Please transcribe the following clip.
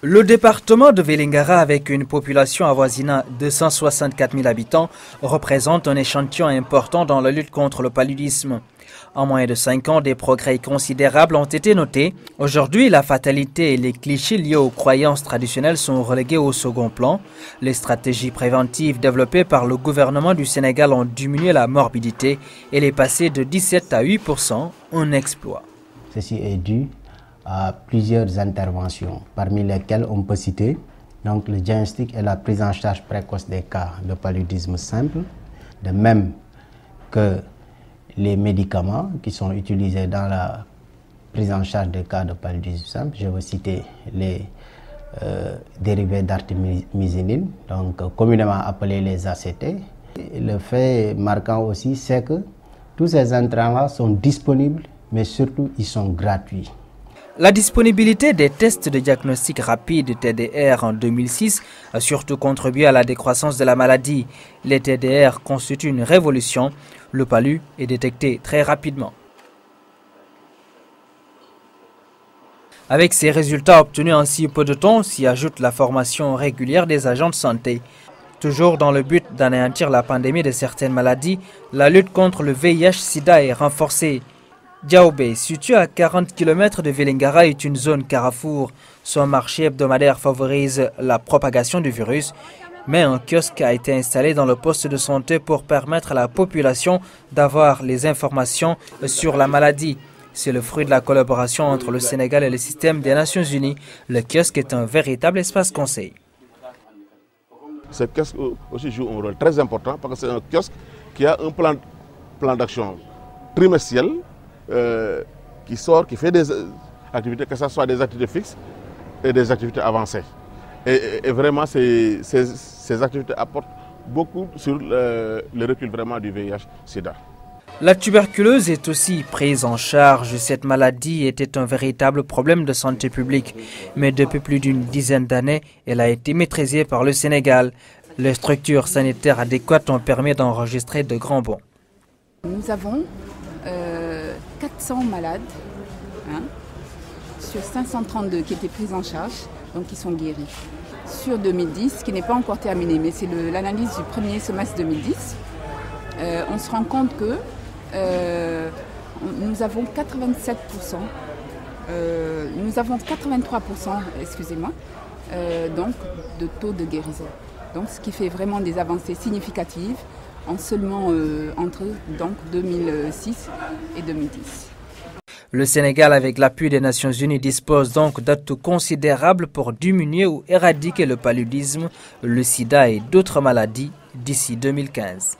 Le département de Vélingara, avec une population avoisinant 264 000 habitants, représente un échantillon important dans la lutte contre le paludisme. En moins de 5 ans, des progrès considérables ont été notés. Aujourd'hui, la fatalité et les clichés liés aux croyances traditionnelles sont relégués au second plan. Les stratégies préventives développées par le gouvernement du Sénégal ont diminué la morbidité et les passé de 17 à 8%, un exploit. Ceci est dû à plusieurs interventions, parmi lesquelles on peut citer donc, le diagnostic et la prise en charge précoce des cas de paludisme simple, de même que les médicaments qui sont utilisés dans la prise en charge des cas de paludisme simple. Je veux citer les dérivés d'artémisinine, donc communément appelés les ACT. Le fait marquant aussi, c'est que tous ces intrants-là sont disponibles, mais surtout ils sont gratuits. La disponibilité des tests de diagnostic rapide TDR en 2006 a surtout contribué à la décroissance de la maladie. Les TDR constituent une révolution. Le palu est détecté très rapidement. Avec ces résultats obtenus en si peu de temps, s'y ajoute la formation régulière des agents de santé. Toujours dans le but d'anéantir la pandémie de certaines maladies, la lutte contre le VIH-Sida est renforcée. Diaobé, situé à 40 km de Vélingara, est une zone carrefour. Son marché hebdomadaire favorise la propagation du virus, mais un kiosque a été installé dans le poste de santé pour permettre à la population d'avoir les informations sur la maladie. C'est le fruit de la collaboration entre le Sénégal et le système des Nations Unies. Le kiosque est un véritable espace conseil. Ce kiosque aussi joue un rôle très important parce que c'est un kiosque qui a un plan d'action trimestriel qui fait des activités, que ce soit des activités fixes et des activités avancées. Et vraiment, ces activités apportent beaucoup sur le recul vraiment du VIH-Sida. La tuberculose est aussi prise en charge. Cette maladie était un véritable problème de santé publique. Mais depuis plus d'une dizaine d'années, elle a été maîtrisée par le Sénégal. Les structures sanitaires adéquates ont permis d'enregistrer de grands bons. Nous avons 400 malades sur 532 qui étaient pris en charge, donc qui sont guéris. Sur 2010, qui n'est pas encore terminé, mais c'est l'analyse du premier semestre 2010, on se rend compte que nous avons 87%, nous avons 83%, excusez-moi, donc de taux de guérison. Donc ce qui fait vraiment des avancées significatives en seulement entre donc 2006 et 2010. Le Sénégal, avec l'appui des Nations Unies, dispose donc d'atouts considérables pour diminuer ou éradiquer le paludisme, le sida et d'autres maladies d'ici 2015.